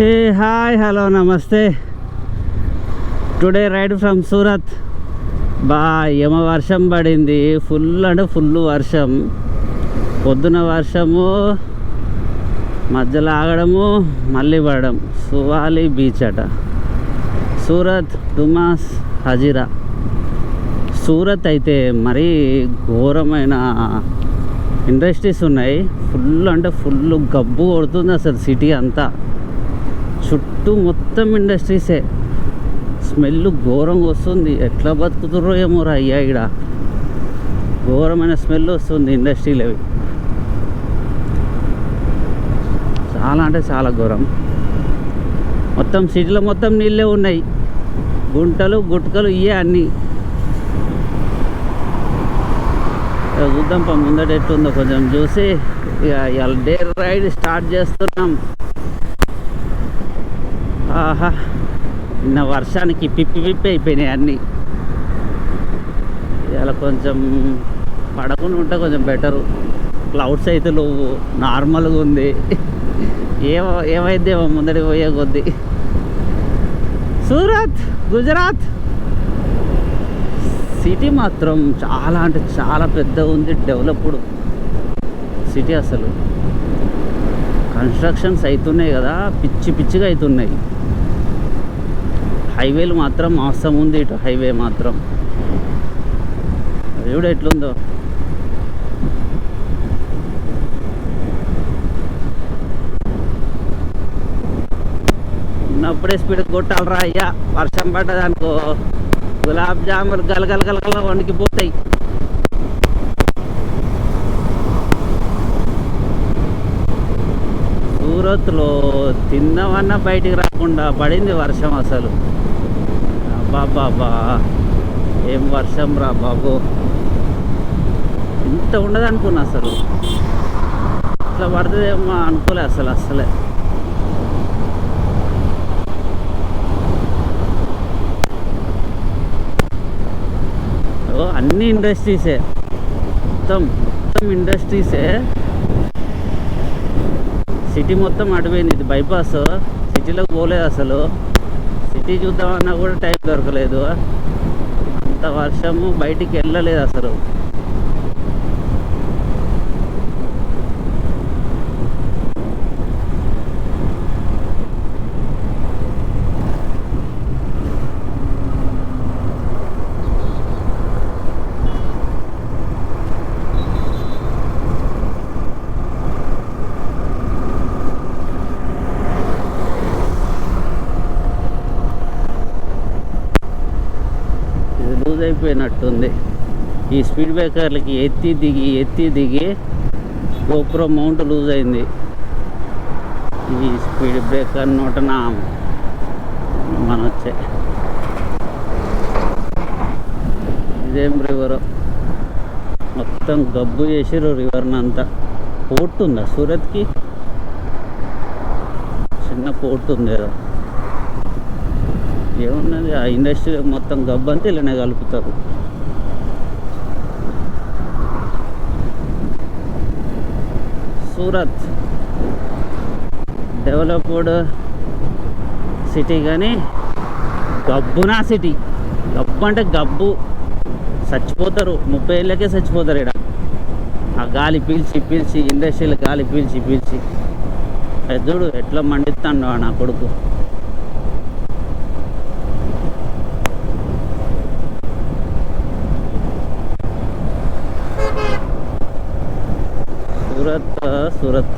A hi hello namaste. Today ride from Surat. ఏమ వర్షం పడింది, ఫుల్ అంటే ఫుల్ వర్షం. పొద్దున వర్షము, మధ్యలో ఆగడము, మళ్ళీ పడడం. సువాలి బీచ్ అట, సూరత్ డుమాస్ హజీరా. సూరత్ అయితే మరీ ఘోరమైన ఇండస్ట్రీస్ ఉన్నాయి. ఫుల్ అంటే ఫుల్ గబ్బు కొడుతుంది అసలు. సిటీ అంతా చుట్టూ మొత్తం ఇండస్ట్రీసే. స్మెల్ ఘోరంగా వస్తుంది. ఎట్లా బతుకుతుర్రో ఏమో రా అయ్యా, ఇక్కడ ఘోరమైన స్మెల్ వస్తుంది ఇండస్ట్రీలు అవి. చాలా అంటే చాలా ఘోరం. మొత్తం సిటీలో మొత్తం నీళ్ళే ఉన్నాయి, గుంటలు గుట్కలు ఇవే అన్నీ. చూద్దాం ముందట ఎట్లుందో కొంచెం చూసి ఇక డే రైడ్ స్టార్ట్ చేస్తున్నాం. ఆహా, నిన్న వర్షానికి పిప్పి అయిపోయినాయి అన్నీ. ఇలా కొంచెం పడకుండా ఉంటే కొంచెం బెటరు. క్లౌడ్స్ అయితే లేవు, నార్మల్గా ఉంది. ఏమైందేమో ముందడి పోయే కొద్దీ. సూరత్ గుజరాత్ సిటీ మాత్రం చాలా అంటే చాలా పెద్ద ఉంది, డెవలప్డ్ సిటీ. అసలు కన్స్ట్రక్షన్స్ అవుతున్నాయి కదా, పిచ్చి పిచ్చిగా అవుతున్నాయి. హైవేలు మాత్రం అవసరం ఉంది. ఇటు హైవే మాత్రం అది కూడా ఎట్లుందో. ఉన్నప్పుడే స్పీడ్ కొట్టాలరా అయ్యా. వర్షం పడ్డదనుకో గులాబ్ జాములు గలగల గలగల వణికిపోతాయి. సూరత్లో తిన్నవన్నా బయటికి రాకుండా పడింది వర్షం అసలు. బాబా ఏం వర్షం రా బాబు, ఇంత ఉండదు అనుకున్నా అసలు. ఇట్లా పడుతుందేమో అనుకోలే అసలే. అన్ని ఇండస్ట్రీసే, మొత్తం ఇండస్ట్రీసే. సిటీ మొత్తం అటుపోయింది. ఇది బైపాస్, సిటీలోకి పోలేదు అసలు. సిటీ చూద్దామన్నా కూడా టైం దొరకలేదు. అంత వర్షము, బయటికి వెళ్ళలేదు అసలు. లూజ్ అయిపోయినట్టుంది. ఈ స్పీడ్ బ్రేకర్లకి ఎత్తి దిగి గోప్రో మౌంట్ లూజ్ అయింది. ఈ స్పీడ్ బ్రేకర్ నోటన మన వచ్చే. ఇదేం రివరు, మొత్తం గబ్బు చేసిర్రు రివర్ని అంతా. పోర్ట్ ఉందా సూరత్కి? చిన్న పోర్ట్ ఉంది ఏదో. ఏమున్నది, ఆ ఇండస్ట్రీ మొత్తం గబ్బంతా ఇలానే కలుపుతారు. సూరత్ డెవలప్డ్ సిటీ కానీ గబ్బునా సిటీ. గబ్బు అంటే గబ్బు, చచ్చిపోతారు. 30 ఏళ్ళకే చచ్చిపోతారు ఇక్కడ. ఆ గాలి పీల్చి ఇండస్ట్రీలో గాలి పీల్చి పెద్దోడు ఎట్లా మండిస్తాడు నా కొడుకు. సూరత్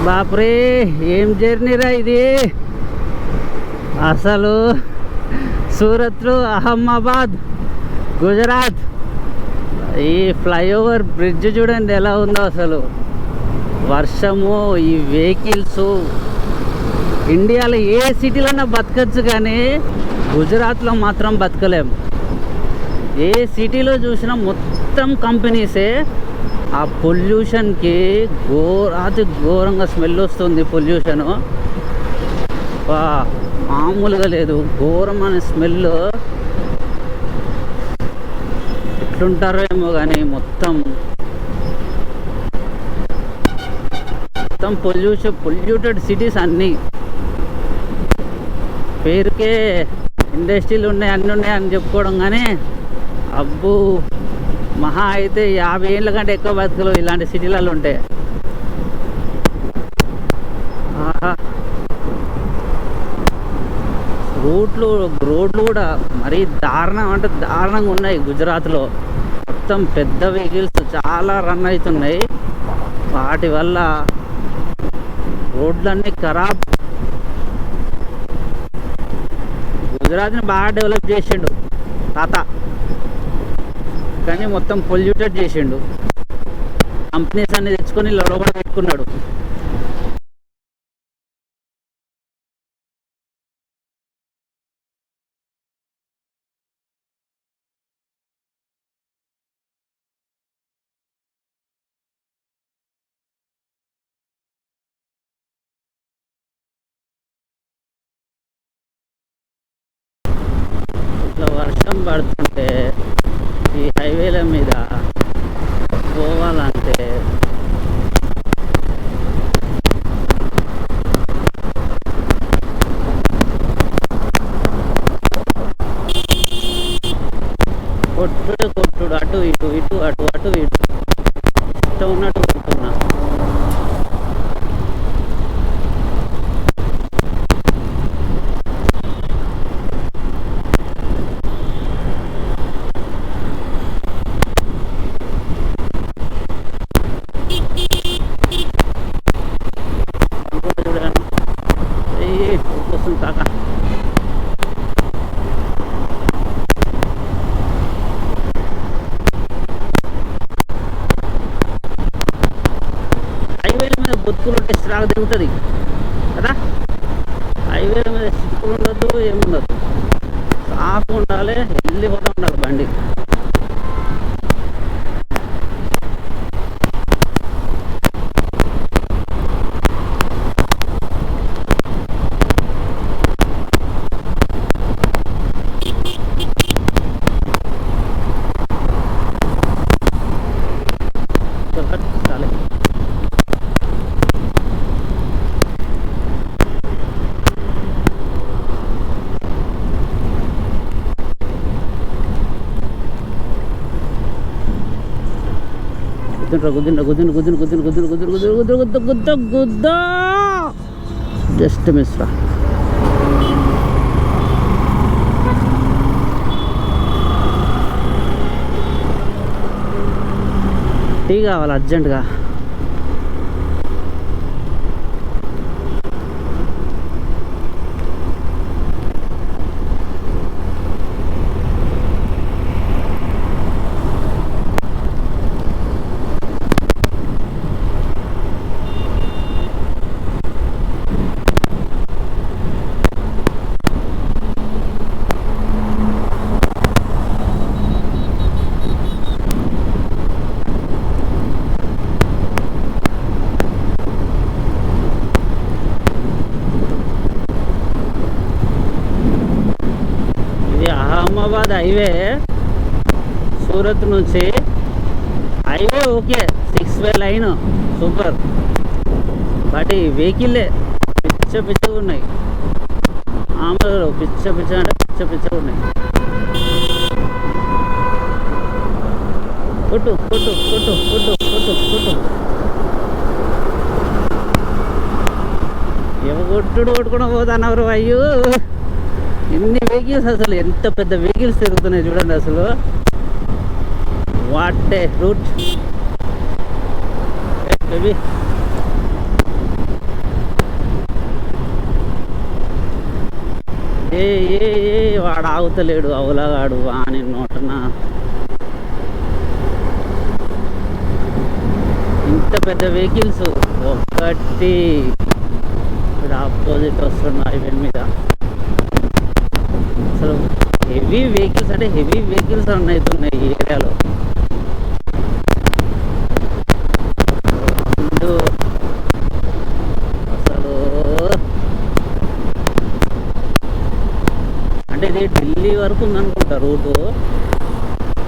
బాప్రే, ఏం జర్నీరా ఇది అసలు. సూరత్లో అహ్మదాబాద్ గుజరాత్. ఈ ఫ్లైఓవర్ బ్రిడ్జ్ చూడండి ఎలా ఉందో అసలు. వర్షము, ఈ వెహికల్స్. ఇండియాలో ఏ సిటీలోనా బతకచ్చు కానీ గుజరాత్లో మాత్రం బతకలేం. ఏ సిటీలో చూసినా మొత్తం కంపెనీసే. ఆ పొల్యూషన్కి అతి ఘోరంగా స్మెల్ వస్తుంది. పొల్యూషను మామూలుగా లేదు, ఘోరమైన స్మెల్. ఎట్లుంటారో ఏమో కానీ మొత్తం మొత్తం పొల్యూటెడ్ సిటీస్ అన్నీ. పేరుకే ఇండస్ట్రీలు ఉన్నాయి, అన్నీ ఉన్నాయి అని చెప్పుకోవడం, కానీ అబ్బో మహా అయితే 50 ఏళ్ళ కంటే ఎక్కువ బతుకులు ఇలాంటి సిటీలలో ఉంటాయి. రోడ్లు కూడా మరీ దారుణం అంటే దారుణంగా ఉన్నాయి. గుజరాత్లో మొత్తం పెద్ద వెహికల్స్ చాలా రన్ అవుతున్నాయి. వాటి వల్ల రోడ్లన్నీ ఖరాబ్. గుజరాత్ని బాగా డెవలప్ చేసిండు తాత, కానీ మొత్తం పొల్యూటెడ్ చేసిండు. కంపెనీస్ అన్ని తెచ్చుకొని లోపల పెట్టుకున్నాడు. ఇట్లా వర్షం పడుతుంటే ఈ హైవేల మీద పోవాలంటే కొట్టుడు అటు ఇటు అటు ఇటు ఇష్టం ఉన్నట్టు కొడుతున్నా. వస్తుంది కాక హైవేల మీద బొత్తులు ఉంటే స్ట్రాక్ దిగుతుంది కదా. హైవేల మీద సిక్కులు ఉండద్దు, ఏముండదు, సాఫ్ ఉండాలి, వెళ్ళిపోతూ ఉండాలి బండి. గుద్ద జస్ట్ మిస్ రా. టీ కావాలి అర్జెంటుగా. అహ్మదాబాద్ హైవే సూరత్ నుంచి highway okay, 6 way line super. But ఈ వెహికల్లే పిచ్చగా ఉన్నాయి. మామూలు పిచ్చ అంటే పిచ్చగా ఉన్నాయి. కొట్టు కొట్టుకోవడం పోతున్నారు. అయ్యో ఇన్ని వెహికల్స్, అసలు ఎంత పెద్ద వెహికల్స్ తిరుగుతున్నాయి చూడండి. అసలు వాట్ ఏ రూట్ బేబీ. వాడు ఆగుతలేడు, అవులాగాడు వాని నోటన. ఇంత పెద్ద వెహికల్స్ ఒకటి ఆపోజిట్ వస్తున్న హైవే మీద. అసలు హెవీ వెహికల్స్ అంటే హెవీ వెహికల్స్ రన్ అవుతున్నాయి ఈ ఏరియాలో. అసలు అంటే ఇది ఢిల్లీ వరకు ఉందనుకుంటా రూటు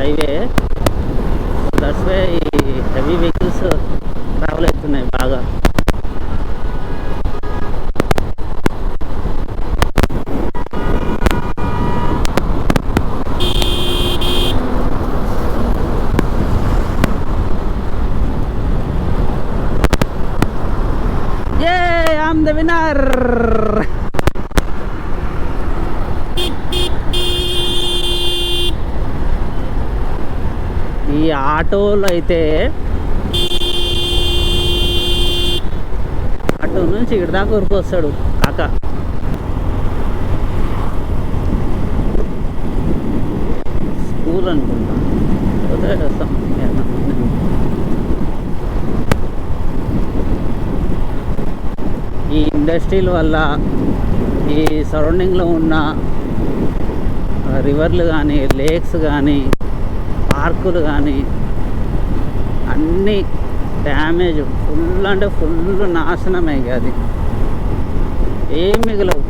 హైవే. దట్స్ వై ఈ హెవీ వెహికల్స్ ట్రావెల్ అవుతున్నాయి బాగా. సూపర్. ఈ ఆటోలో అయితే ఆటో నుంచి ఇక్కడ దాకా ఊరికొస్తాడు కాక. స్కూల్ అనుకుంటా. ఈ ఇండస్ట్రీల వల్ల ఈ సరౌండింగ్లో ఉన్న రివర్లు కానీ లేక్స్ కానీ పార్కులు కానీ అన్నీ డ్యామేజ్, ఫుల్ అంటే ఫుల్ నాశనమే. అది ఏం మిగలవు.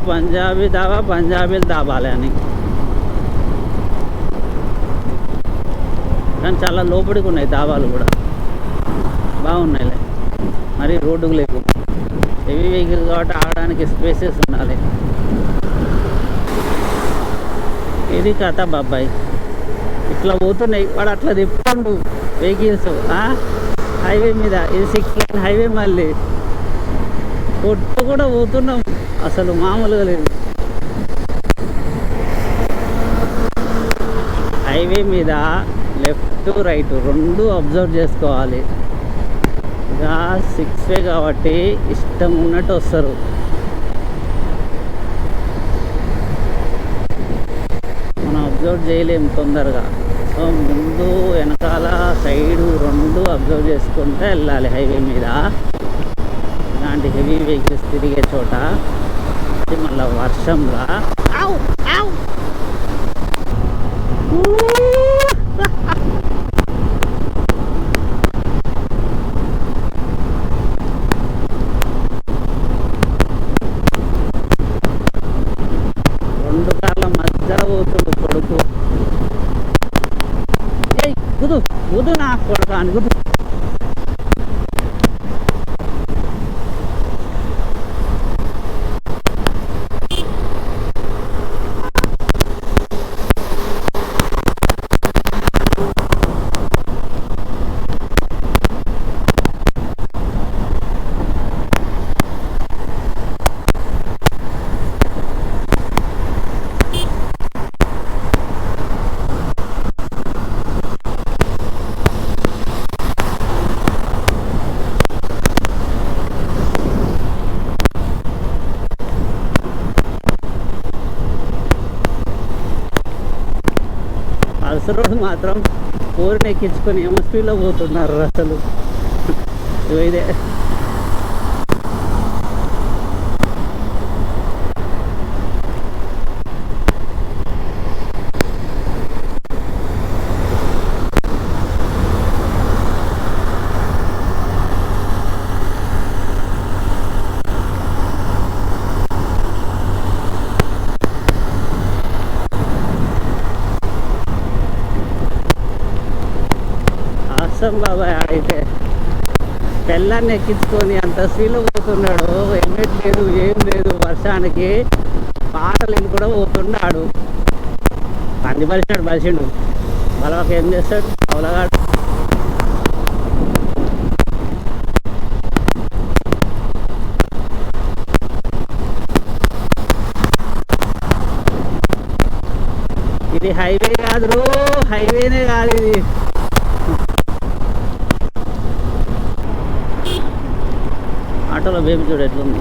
పంజాబీ దాబా, పంజాబీలు దాబాలి అని. కానీ చాలా లోపలికి ఉన్నాయి దాబాలు కూడా, బాగున్నాయిలే. మరి రోడ్డుకు లేవు, హెవీ వెహికల్ కాబట్టి ఆగడానికి స్పేసెస్ ఉండాలి. ఇది కథ బాబాయ్. ఇట్లా పోతున్నాయి, వాడు అట్లా తిప్పండు వెహికల్స్ హైవే మీద. ఇది 6 lane హైవే, మళ్ళీ కొట్టు కూడా పోతున్నాం, అసలు మామూలుగా లేదు. హైవే మీద లెఫ్ట్ రైట్ రెండు అబ్జర్వ్ చేసుకోవాలి. ఇక 6 way కాబట్టి ఇష్టం ఉన్నట్టు వస్తారు. మనం అబ్జర్వ్ చేయలేము తొందరగా. సో ముందు వెనకాల సైడు రెండు అబ్జర్వ్ చేసుకుంటే వెళ్ళాలి హైవే మీద. ఇలాంటి హెవీ వెహికల్స్ తిరిగే చోట మళ్ళీ వర్షంలా రెండు కార్ల మధ్య పోతుంది కొడుకు. గుదు గుదు నా కొడుకు అని గుదు. రోడ్డు మాత్రం కోరిని ఎక్కించుకొని ఎంఎస్పీలో పోతున్నారు అసలు. ఇదే బాబాయ్. అయితే తెల్లాన్ని ఎక్కించుకొని అంత స్పీడ్లో పోతున్నాడు. హెల్మెట్ లేదు, ఏం లేదు. వర్షానికి పాటలు కూడా పోతున్నాడు. పంది బలిసిండు వాళ్ళకి ఏం చేస్తాడు అవలగాడు. ఇది హైవే కాదు, హైవేనే కాదు ఇది. ఆటోలో బేబీ చూడు ఎట్లుంది.